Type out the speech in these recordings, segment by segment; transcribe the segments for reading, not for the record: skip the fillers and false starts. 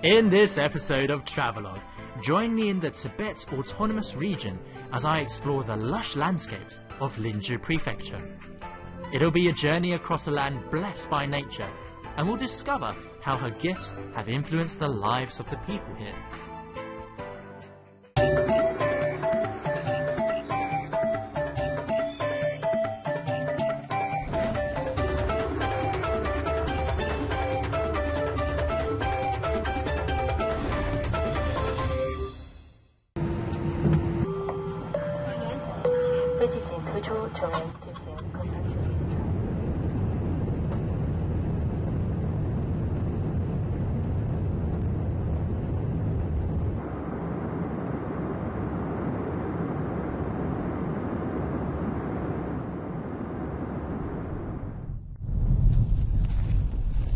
In this episode of Travelogue, join me in the Tibet Autonomous Region as I explore the lush landscapes of Linzhi Prefecture. It'll be a journey across a land blessed by nature, and we'll discover how her gifts have influenced the lives of the people here.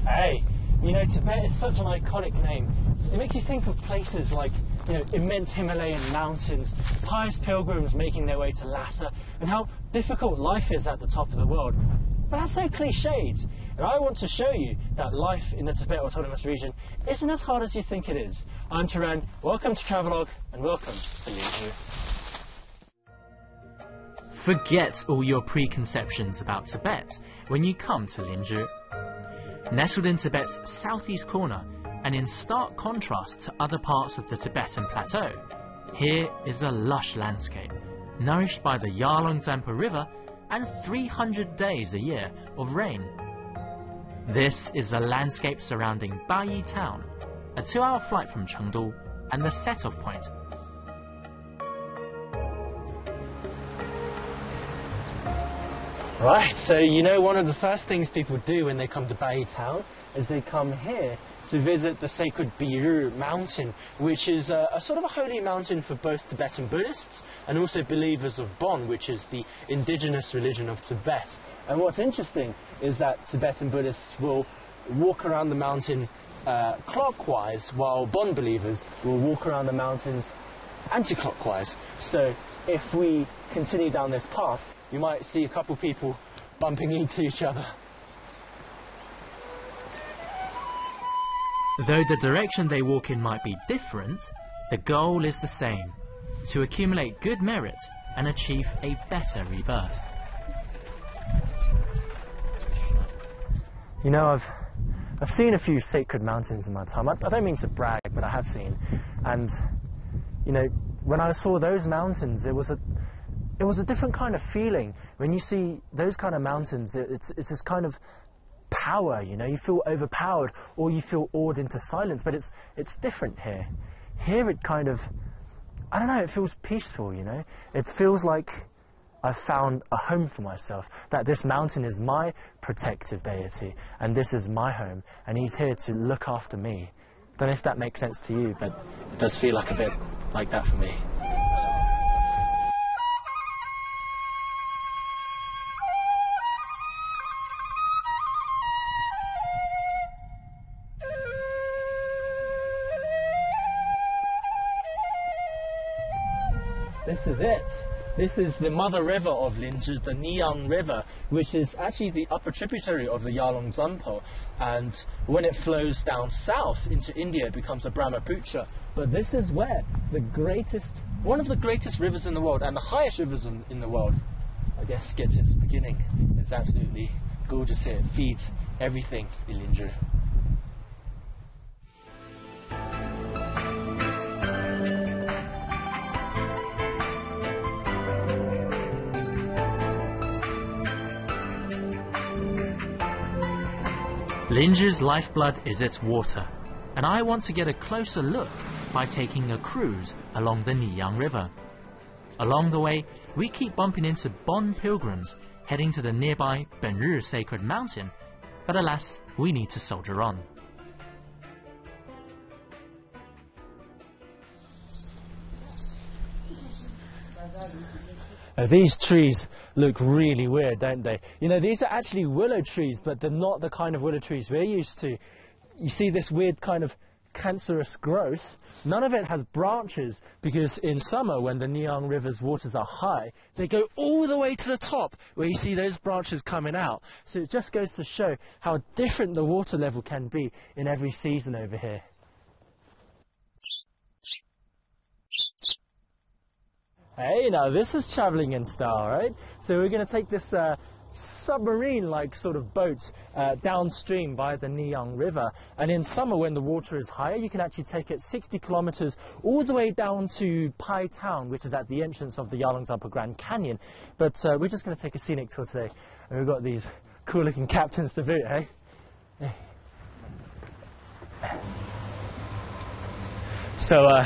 Hey, you know, Tibet is such an iconic name. It makes you think of places like, you know, immense Himalayan mountains, pious pilgrims making their way to Lhasa, and how difficult life is at the top of the world. But that's so cliched. And I want to show you that life in the Tibet Autonomous Region isn't as hard as you think it is. I'm Turan, welcome to Travelogue, and welcome to Linzhi. Forget all your preconceptions about Tibet when you come to Linzhi. Nestled in Tibet's southeast corner and in stark contrast to other parts of the Tibetan plateau, here is a lush landscape, nourished by the Yarlung Zampa River and 300 days a year of rain. This is the landscape surrounding Bayi town, a 2-hour flight from Chengdu and the set-off point. Right, so you know one of the first things people do when they come to Bayi town is they come here to visit the sacred Biru mountain, which is a sort of a holy mountain for both Tibetan Buddhists and also believers of Bon, which is the indigenous religion of Tibet. And what's interesting is that Tibetan Buddhists will walk around the mountain clockwise, while Bon believers will walk around the mountains anti-clockwise. So if we continue down this path, you might see a couple people bumping into each other. Though the direction they walk in might be different, the goal is the same: to accumulate good merit and achieve a better rebirth. You know, I've seen a few sacred mountains in my time. I don't mean to brag, but I have seen. And, you know, when I saw those mountains, it was a different kind of feeling. When you see those kind of mountains, it's this kind of power, you know, you feel overpowered or you feel awed into silence, but it's different here. Here it kind of, I don't know, it feels peaceful, you know. It feels like I've found a home for myself, that this mountain is my protective deity and this is my home and he's here to look after me. Don't know if that makes sense to you, but it does feel like a bit like that for me. This is it. This is the mother river of Linzhi, the Niyang River, which is actually the upper tributary of the Yarlung Zampa. And when it flows down south into India, it becomes a Brahmaputra. But this is where one of the greatest rivers in the world, and the highest rivers in the world, I guess, gets its beginning. It's absolutely gorgeous here. It feeds everything in Linzhi. Linzhi's lifeblood is its water, and I want to get a closer look by taking a cruise along the Niyang River. Along the way, we keep bumping into Bon pilgrims heading to the nearby Benru sacred mountain, but alas, we need to soldier on. These trees look really weird, don't they? You know, these are actually willow trees, but they're not the kind of willow trees we're used to. You see this weird kind of cancerous growth. None of it has branches, because in summer, when the Niyang River's waters are high, they go all the way to the top, where you see those branches coming out. So it just goes to show how different the water level can be in every season over here. Hey, now this is traveling in style, right? So we're going to take this submarine-like sort of boat downstream via the Niyang River, and in summer when the water is higher you can actually take it 60 kilometers all the way down to Pai Town, which is at the entrance of the Yarlung Zampa Grand Canyon. But we're just going to take a scenic tour today, and we've got these cool looking captains to boot, hey? So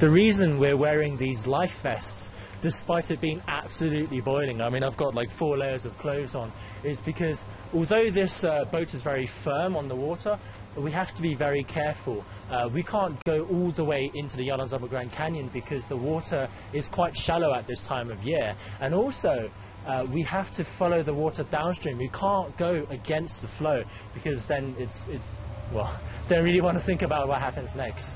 the reason we're wearing these life vests, despite it being absolutely boiling, I mean I've got like 4 layers of clothes on, is because although this boat is very firm on the water, we have to be very careful. We can't go all the way into the Yarlung Zampa Grand Canyon because the water is quite shallow at this time of year, and also we have to follow the water downstream. We can't go against the flow because then it's well, don't really want to think about what happens next.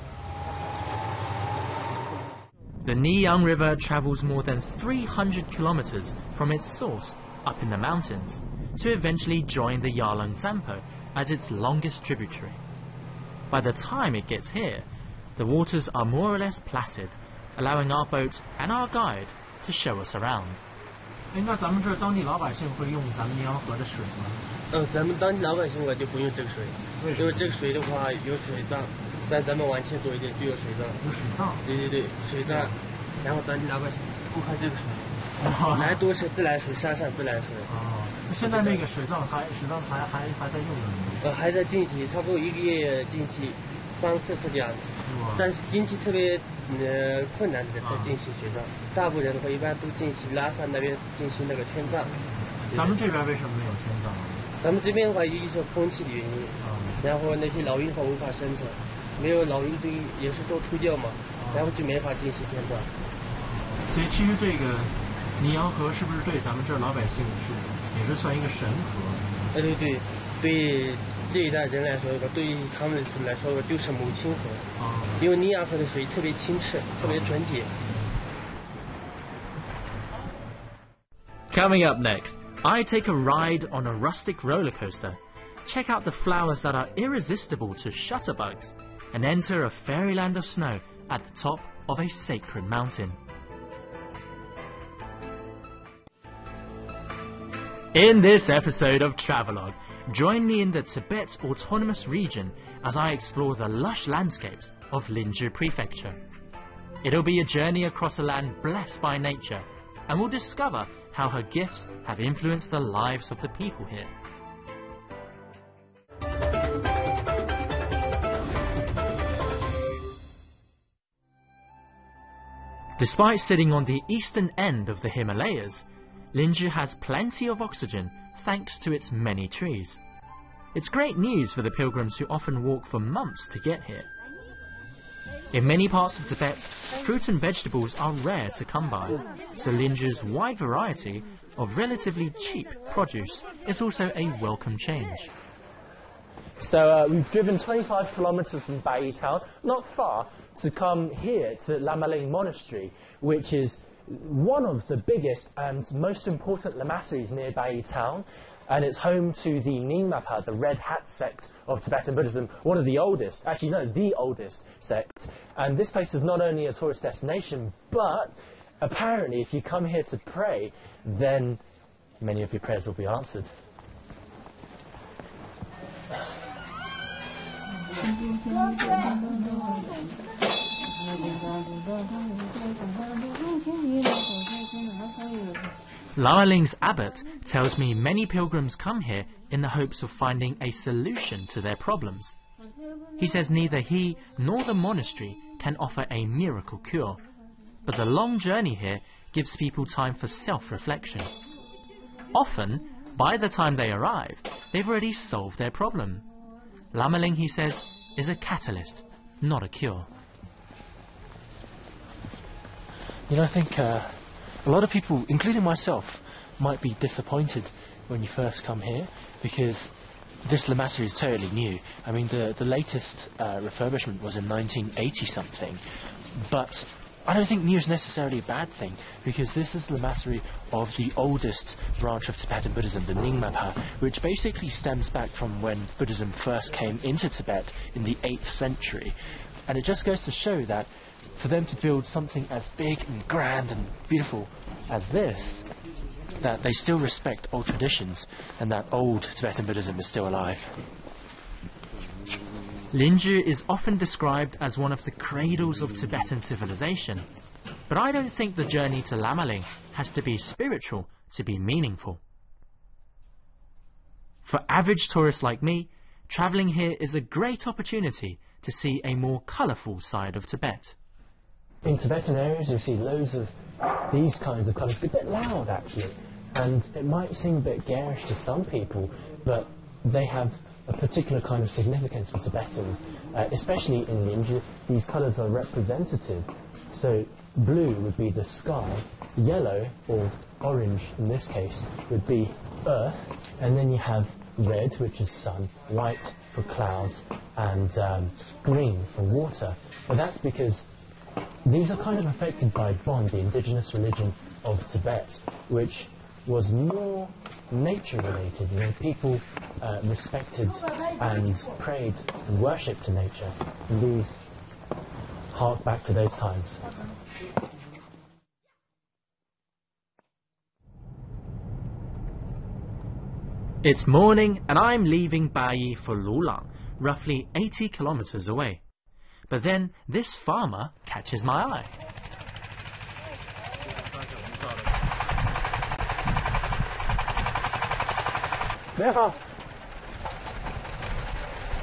The Niyang River travels more than 300 kilometers from its source up in the mountains to eventually join the Yarlung Zampa as its longest tributary. By the time it gets here, the waters are more or less placid, allowing our boat and our guide to show us around. 那咱们这儿当地老百姓会用咱们尼洋河的水吗？咱们当地老百姓就不用这个水，因为这个水的话有水葬，咱们往前走一点就有水葬。有水葬？对，水葬，然后当地老百姓不喝这个水，来都是自来水，山上自来水。现在那个水葬还在用呢？还在进行，差不多1个月进行3、4次这样子。但是经济特别困难的才进行水葬，大部分人的话一般都进行拉萨那边进行那个天葬。咱们这边为什么没有天葬？咱们这边的话，一是风气的原因，然后那些老鹰的话无法生存，没有老鹰堆也是做秃鹫嘛，然后就没法进行天葬。所以其实这个尼洋河是不是对咱们这儿老百姓也是算一个神河？对这一代人来说，对于他们来说就是母亲河，因为尼洋河的水特别清澈，特别纯洁。Coming up next, I take a ride on a rustic roller coaster, check out the flowers that are irresistible to shutterbugs, and enter a fairyland of snow at the top of a sacred mountain. In this episode of Travelogue, join me in the Tibet Autonomous Region as I explore the lush landscapes of Linzhi Prefecture. It'll be a journey across a land blessed by nature, and we'll discover how her gifts have influenced the lives of the people here. Despite sitting on the eastern end of the Himalayas, Linzhi has plenty of oxygen thanks to its many trees. It's great news for the pilgrims who often walk for months to get here. In many parts of Tibet, fruit and vegetables are rare to come by, so Linzhi's wide variety of relatively cheap produce is also a welcome change. So we've driven 25 kilometers from Bai town, not far, to come here to Lamaling Monastery, which is one of the biggest and most important lamaseries near Bai town, and it's home to the Nyingmapa, the Red Hat sect of Tibetan Buddhism, one of the oldest, actually no, the oldest sect. And this place is not only a tourist destination, but apparently if you come here to pray, then many of your prayers will be answered. Lamaling's abbot tells me many pilgrims come here in the hopes of finding a solution to their problems. He says neither he nor the monastery can offer a miracle cure, but the long journey here gives people time for self-reflection. Often, by the time they arrive, they've already solved their problem. Lamaling, he says, is a catalyst, not a cure. You know, I think a lot of people, including myself, might be disappointed when you first come here because this lamasery is totally new. I mean, the latest refurbishment was in 1980 something, but I don't think new is necessarily a bad thing because this is the lamasery of the oldest branch of Tibetan Buddhism, the Nyingmapa, which basically stems back from when Buddhism first came into Tibet in the 8th century. And it just goes to show that for them to build something as big and grand and beautiful as this, that they still respect old traditions and that old Tibetan Buddhism is still alive. Linju is often described as one of the cradles of Tibetan civilization, but I don't think the journey to Lamaling has to be spiritual to be meaningful. For average tourists like me, travelling here is a great opportunity to see a more colourful side of Tibet. In Tibetan areas you see loads of these kinds of colours, a bit loud actually, and it might seem a bit garish to some people, but they have a particular kind of significance for Tibetans, especially in Linju. These colours are representative. So blue would be the sky, yellow or orange in this case would be earth, and then you have red, which is sun, white for clouds, and green for water. But that's because these are kind of affected by Bon, the indigenous religion of Tibet, which was more nature related. You know, people respected and prayed and worshipped to nature, and these hark back to those times. It's morning and I'm leaving Bayi for Lulang, roughly 80 kilometers away. But then this farmer catches my eye. 你好，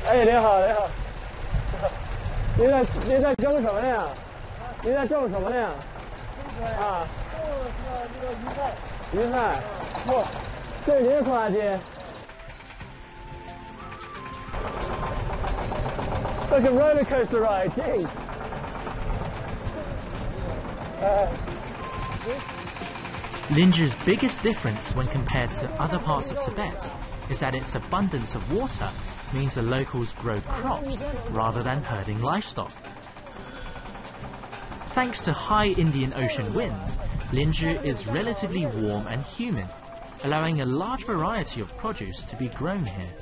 哎，你好，你好，你在种什么呢？你在种什么呢？啊，鱼菜，不，对您拖拉机。Like a roller coaster ride, geez. Linju's biggest difference when compared to other parts of Tibet is that its abundance of water means the locals grow crops rather than herding livestock. Thanks to high Indian Ocean winds, Linju is relatively warm and humid, allowing a large variety of produce to be grown here.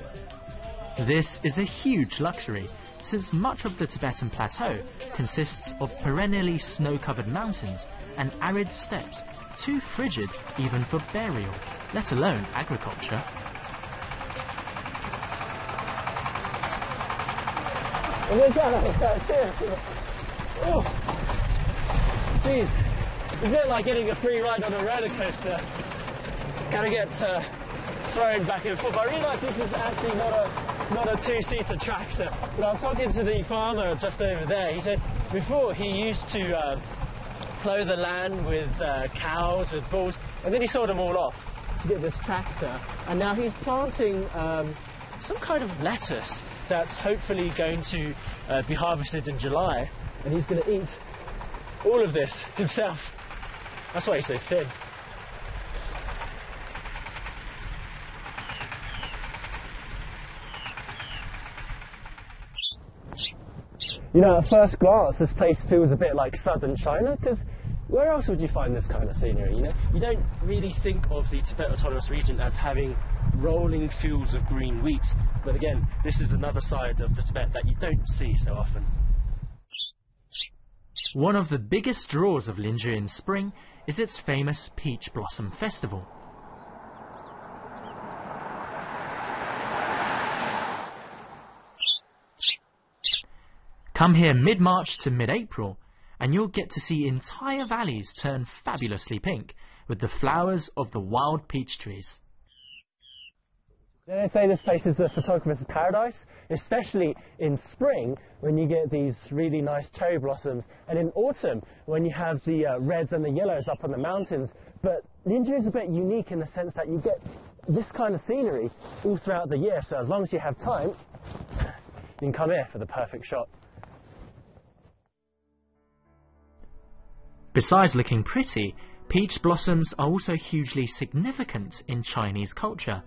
This is a huge luxury, since much of the Tibetan plateau consists of perennially snow-covered mountains and arid steppes, too frigid even for burial, let alone agriculture. Oh, geez, is it like getting a free ride on a roller coaster? Gotta get thrown back and forth. I realise this is actually not a two-seater tractor, but I was talking to the farmer just over there. He said before he used to plough the land with cows, with bulls, and then he sold them all off to get this tractor, and now he's planting some kind of lettuce that's hopefully going to be harvested in July, and he's going to eat all of this himself. That's why he's so thin. You know, at first glance, this place feels a bit like southern China, because where else would you find this kind of scenery? You know, you don't really think of the Tibet Autonomous Region as having rolling fields of green wheat, but again, this is another side of the Tibet that you don't see so often. One of the biggest draws of Linju in spring is its famous Peach Blossom Festival. Come here mid-March to mid-April and you'll get to see entire valleys turn fabulously pink with the flowers of the wild peach trees. They say this place is the photographer's paradise, especially in spring when you get these really nice cherry blossoms, and in autumn when you have the reds and the yellows up on the mountains. But Linju is a bit unique in the sense that you get this kind of scenery all throughout the year, so as long as you have time, you can come here for the perfect shot. Besides looking pretty, peach blossoms are also hugely significant in Chinese culture,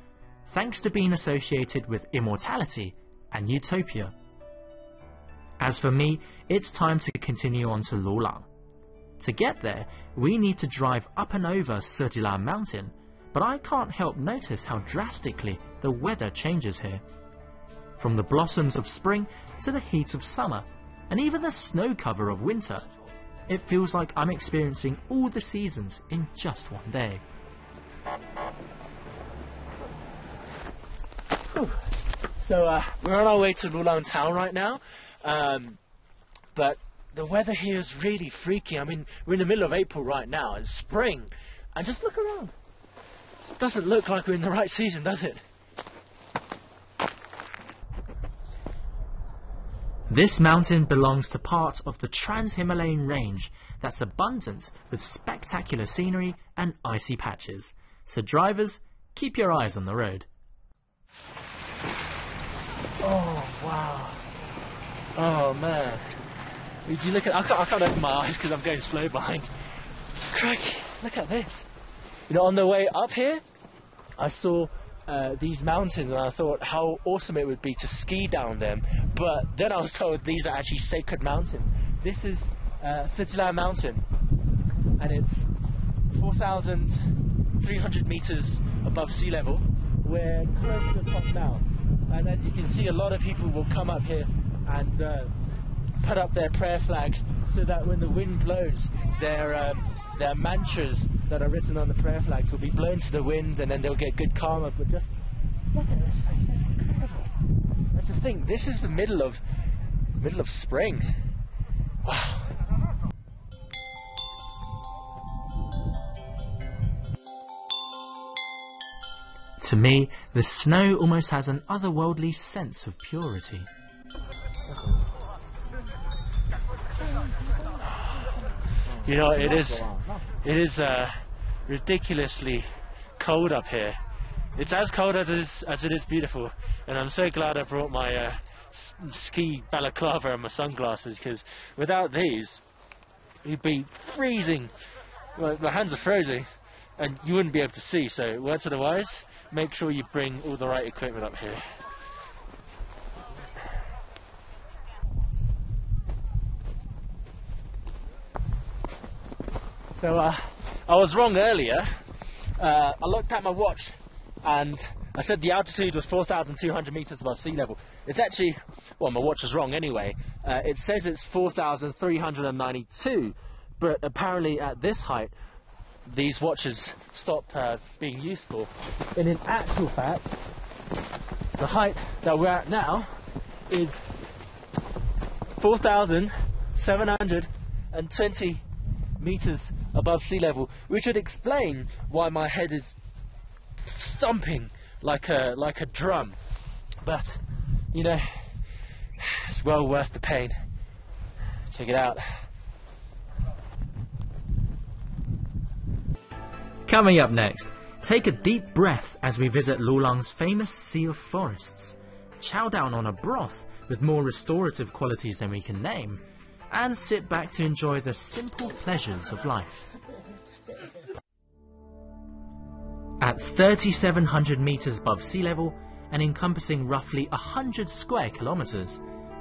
thanks to being associated with immortality and utopia. As for me, it's time to continue on to Lulang. To get there, we need to drive up and over Serdila mountain, but I can't help notice how drastically the weather changes here. From the blossoms of spring to the heat of summer, and even the snow cover of winter, it feels like I'm experiencing all the seasons in just one day. So we're on our way to Lulang town right now, but the weather here is really freaky. I mean, we're in the middle of April right now, it's spring, and just look around. It doesn't look like we're in the right season, does it? This mountain belongs to part of the Trans-Himalayan range that's abundant with spectacular scenery and icy patches. So drivers, keep your eyes on the road. Oh wow! Oh man! Did you look at? I can't open my eyes because I'm going slow behind. Crikey! Look at this. You know, on the way up here, I saw these mountains and I thought how awesome it would be to ski down them. But then I was told these are actually sacred mountains. This is Sitila Mountain, and it's 4,300 meters above sea level. We're close to the top now. And as you can see, a lot of people will come up here and put up their prayer flags so that when the wind blows, their mantras that are written on the prayer flags will be blown to the winds, and then they'll get good karma. But just look at this place, it's incredible. And to think, this is the middle of spring. Wow. To me, the snow almost has an otherworldly sense of purity. You know, it is ridiculously cold up here. It's as cold as it is beautiful, and I'm so glad I brought my ski balaclava and my sunglasses, because without these, you'd be freezing. Well, my hands are frozen, and you wouldn't be able to see. So, word to the wise, make sure you bring all the right equipment up here. So I was wrong earlier. I looked at my watch and I said the altitude was 4,200 meters above sea level. It's actually, well, my watch is wrong anyway. It says it's 4,392, but apparently at this height these watches stop being useful. And in actual fact, the height that we're at now is 4,720 meters above sea level, which would explain why my head is stomping like a drum. But you know, it's well worth the pain. Check it out. Coming up next, take a deep breath as we visit Lulang's famous Sea of Forests. Chow down on a broth with more restorative qualities than we can name, and sit back to enjoy the simple pleasures of life. At 3,700 meters above sea level and encompassing roughly 100 square kilometers,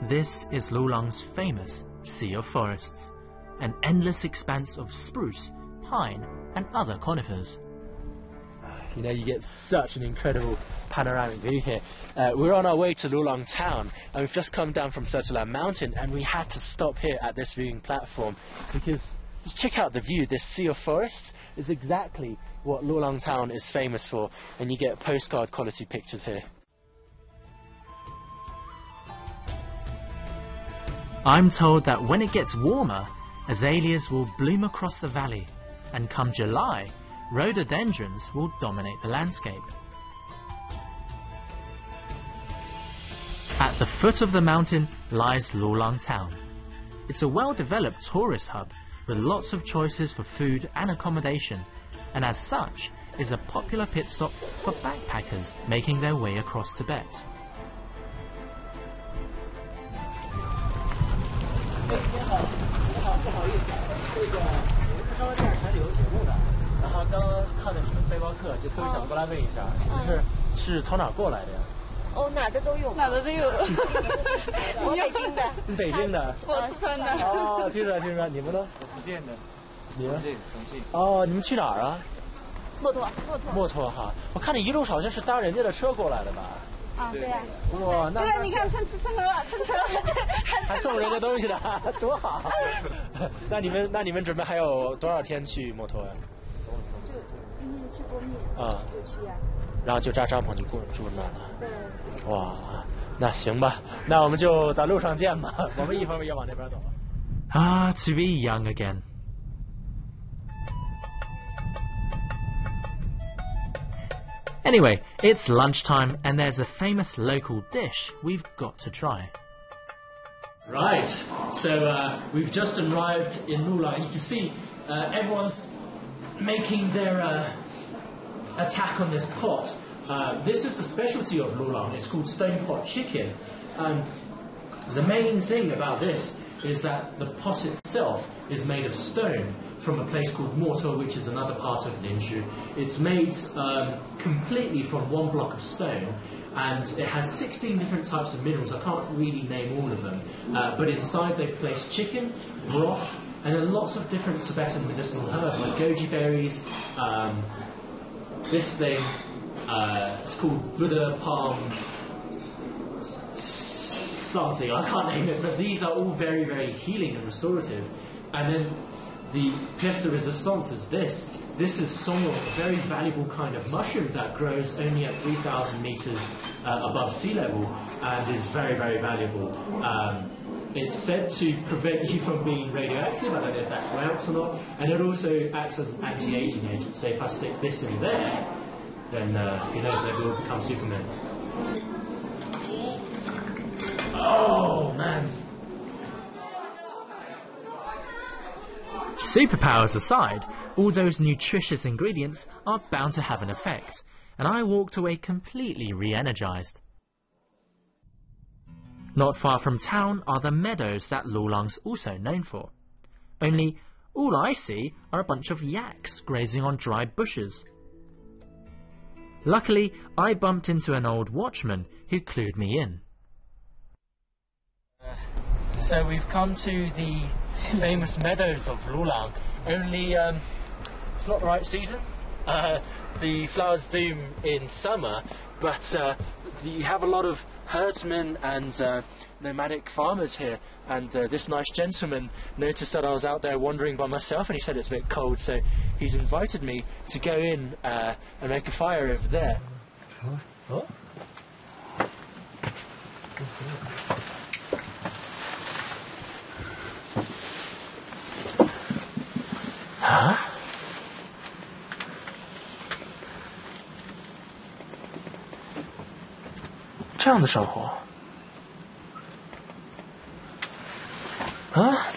this is Lulang's famous Sea of Forests, an endless expanse of spruce, pine and other conifers. You know, you get such an incredible panoramic view here. We're on our way to Lulang town, and we've just come down from Sitila Mountain, and we had to stop here at this viewing platform because just check out the view. This Sea of Forests is exactly what Lulang town is famous for, and you get postcard quality pictures here. I'm told that when it gets warmer, azaleas will bloom across the valley, and come July, rhododendrons will dominate the landscape. At the foot of the mountain lies Lulang town. It's a well-developed tourist hub with lots of choices for food and accommodation, and as such is a popular pit stop for backpackers making their way across Tibet. 啊，对呀。哇，那对，你看蹭车，还送人家东西的，多好！那你们准备还有多少天去摩托呀？就今天去过面啊，就去呀。然后就扎帐篷就过住那了。对。哇，那行吧，那我们就在路上见吧。我们一会儿也往那边走。Ah, to be young again. Anyway, it's lunchtime and there's a famous local dish we've got to try. Right, so we've just arrived in Mulan. You can see everyone's making their attack on this pot. This is the specialty of Lulang. It's called stone pot chicken. The main thing about this is that the pot itself is made of stone from a place called Mortar, which is another part of Linzhi. It's made completely from one block of stone, and it has 16 different types of minerals. I can't really name all of them, but inside they've placed chicken, broth, and then lots of different Tibetan medicinal herbs like goji berries. This thing, it's called Buddha palm something, I can't name it, but these are all very, very healing and restorative. And then the pièce de résistance is this. This is songo, a very valuable kind of mushroom that grows only at 3,000 meters above sea level and is very, very valuable. It's said to prevent you from being radioactive. I don't know if that's right or not. And it also acts as an anti-aging agent. So if I stick this in there, then who knows, maybe we'll become Superman. Oh, man. Superpowers aside, all those nutritious ingredients are bound to have an effect, and I walked away completely re-energized. Not far from town are the meadows that Lulang's also known for. Only, all I see are a bunch of yaks grazing on dry bushes. Luckily, I bumped into an old watchman who clued me in. So we've come to the famous meadows of Lulang. Only it's not the right season. The flowers bloom in summer, but you have a lot of herdsmen and nomadic farmers here. And this nice gentleman noticed that I was out there wandering by myself, and he said it's a bit cold, so he's invited me to go in and make a fire over there. Huh? Huh? 这样的生活啊，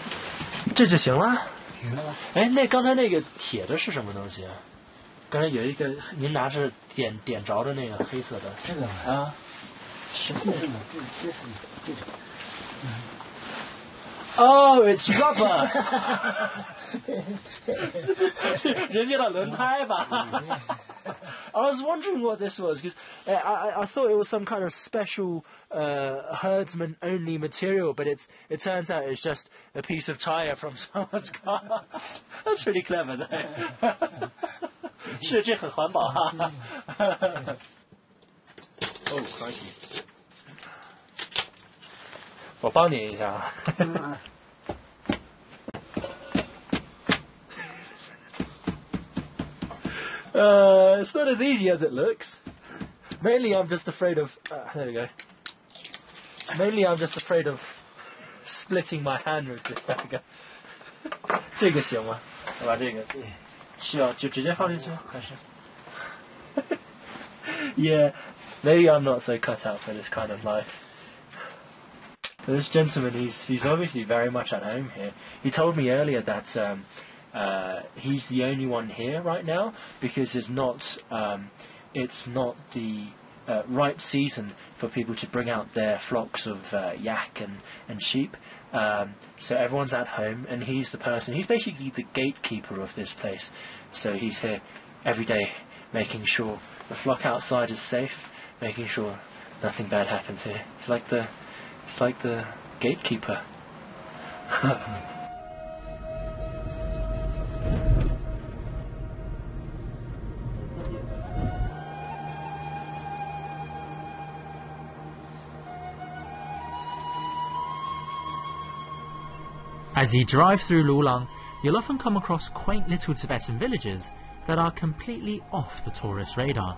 这就行了。行了。哎，那刚才那个铁的是什么东西啊？刚才有一个您拿着点着的那个黑色的。这个啊，是这是吗？这是这个。Oh, it's rubber. 人家的轮胎吧。I was wondering what this was because I thought it was some kind of special herdsman only material, but it turns out it's just a piece of tire from someone's car. That's really clever, though. 是这很环保哈。Oh, crikey. 我帮你一下。It's not as easy as it looks. Mainly, I'm just afraid of. There we go. Mainly, I'm just afraid of splitting my hand with this dagger. 这个行吗？我把这个需要就直接放进去，还是？Yeah, maybe I'm not so cut out for this kind of life. This gentleman, he's obviously very much at home here. He told me earlier that he's the only one here right now because it's not the right season for people to bring out their flocks of yak and sheep. So everyone's at home, and he's the person. He's basically the gatekeeper of this place. So he's here every day, making sure the flock outside is safe, making sure nothing bad happens here. It's like the gatekeeper. As you drive through Lulang, you'll often come across quaint little Tibetan villages that are completely off the tourist radar.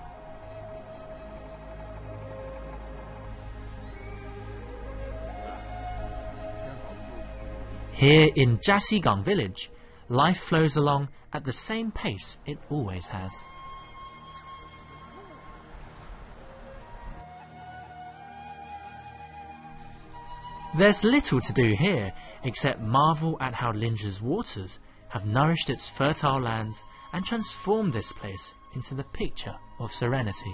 Here in Jasigang village, life flows along at the same pace it always has. There's little to do here except marvel at how Linzhi's waters have nourished its fertile lands and transformed this place into the picture of serenity.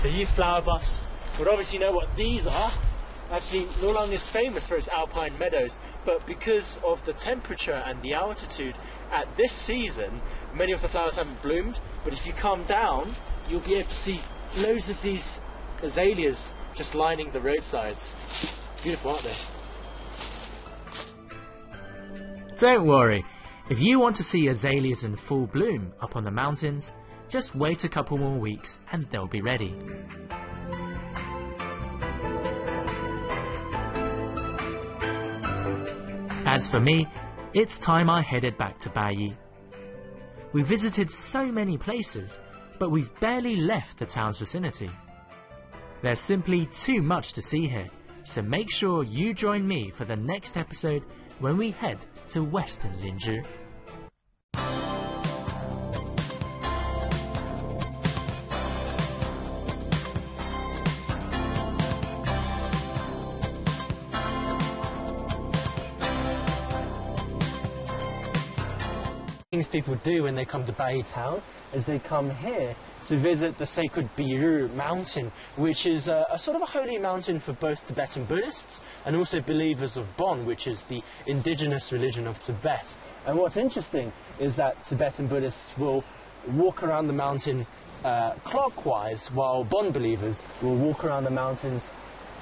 The youth flower bus would obviously know what these are. Actually, Lulang is famous for its alpine meadows, but because of the temperature and the altitude at this season, many of the flowers haven't bloomed. But if you come down, you'll be able to see loads of these azaleas just lining the roadsides. Beautiful, aren't they? Don't worry, if you want to see azaleas in full bloom up on the mountains, just wait a couple more weeks and they'll be ready. As for me, it's time I headed back to Bayi. We visited so many places, but we've barely left the town's vicinity. There's simply too much to see here, so make sure you join me for the next episode when we head to Western Linzhi. Things people do when they come to Bayi town is they come here to visit the sacred Biru mountain, which is a sort of a holy mountain for both Tibetan Buddhists and also believers of Bon, which is the indigenous religion of Tibet. And what's interesting is that Tibetan Buddhists will walk around the mountain clockwise, while Bon believers will walk around the mountains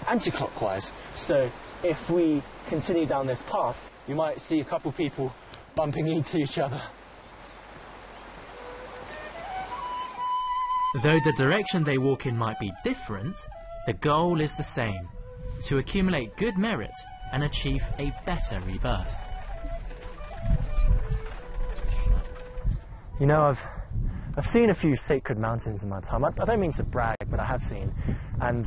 anti-clockwise. So if we continue down this path, you might see a couple people bumping into each other. Though the direction they walk in might be different, the goal is the same: to accumulate good merit and achieve a better rebirth. You know, I've seen a few sacred mountains in my time. I don't mean to brag, but I have seen. And,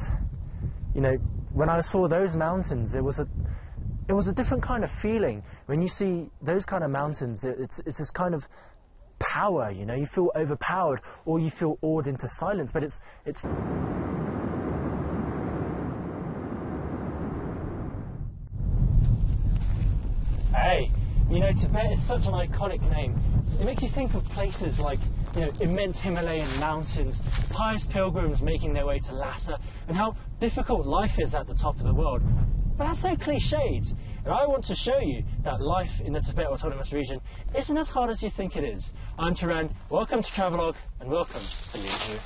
you know, when I saw those mountains, it was a different kind of feeling. When you see those kind of mountains, it's this kind of power, you know, you feel overpowered or you feel awed into silence, but it's Hey, you know, Tibet is such an iconic name. It makes you think of places like, you know, immense Himalayan mountains, pious pilgrims making their way to Lhasa, and how difficult life is at the top of the world. But that's so cliched, and I want to show you that life in the Tibet Autonomous Region isn't as hard as you think it is. I'm Turan, welcome to Travelogue, and welcome to Linzhi.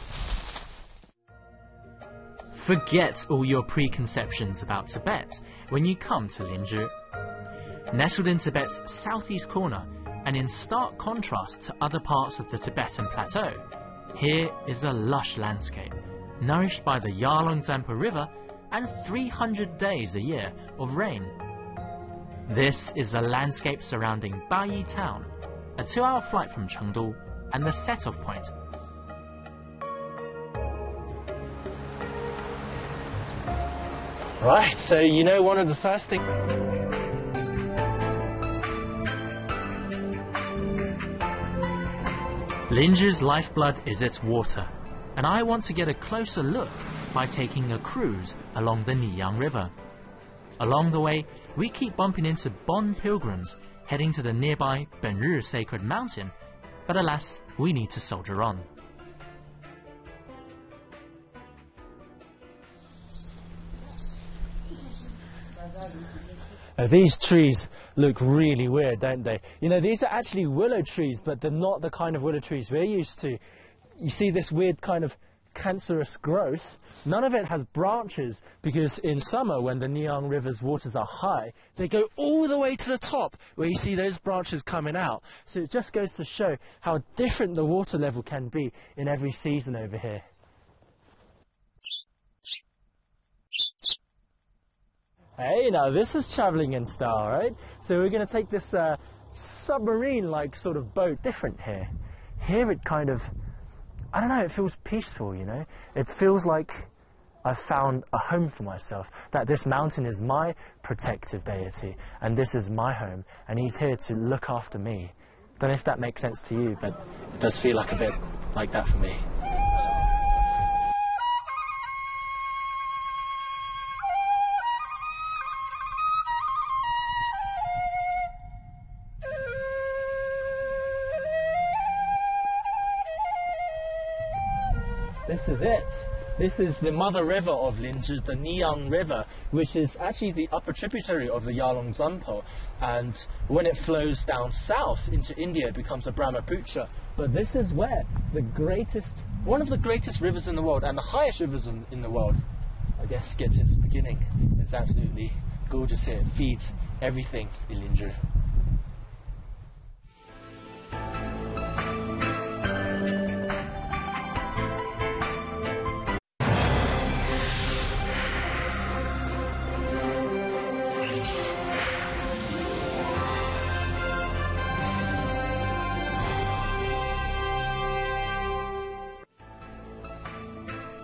Forget all your preconceptions about Tibet when you come to Linzhi. Nestled in Tibet's southeast corner, and in stark contrast to other parts of the Tibetan plateau, here is a lush landscape, nourished by the Yarlung Zampa River and 300 days a year of rain. This is the landscape surrounding Bayi town, a 2-hour flight from Chengdu and the set-off point. Right, so you know one of the first things... Linzhi's lifeblood is its water, and I want to get a closer look by taking a cruise along the Niyang River. Along the way, we keep bumping into Bon pilgrims heading to the nearby Benru sacred mountain, but alas, we need to soldier on. These trees look really weird, don't they? You know, these are actually willow trees, but they're not the kind of willow trees we're used to. You see this weird kind of cancerous growth. None of it has branches, because in summer, when the Niang River's waters are high, they go all the way to the top where you see those branches coming out. So it just goes to show how different the water level can be in every season over here. Hey, now this is travelling in style, right? So we're going to take this submarine-like sort of boat. Different here. Here it kind of, I don't know, it feels peaceful, you know? It feels like I've found a home for myself, that this mountain is my protective deity, and this is my home, and he's here to look after me. Don't know if that makes sense to you, but it does feel like a bit like that for me. This is it. This is the mother river of Linzhi, the Niang River, which is actually the upper tributary of the Yalong Dzangpo. And when it flows down south into India, it becomes a Brahmaputra. But this is where one of the greatest rivers in the world, and the highest rivers in the world, I guess, gets its beginning. It's absolutely gorgeous here. It feeds everything in Linzhi.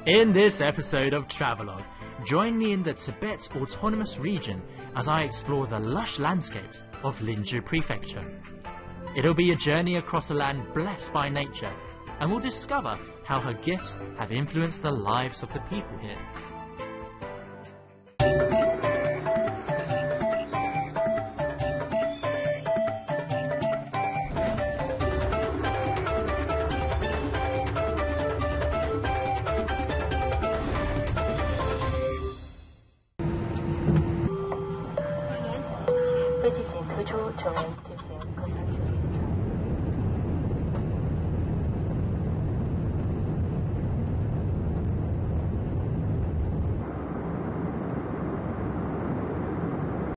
In this episode of Travelogue, join me in the Tibet Autonomous Region as I explore the lush landscapes of Linzhi Prefecture. It'll be a journey across a land blessed by nature, and we'll discover how her gifts have influenced the lives of the people here.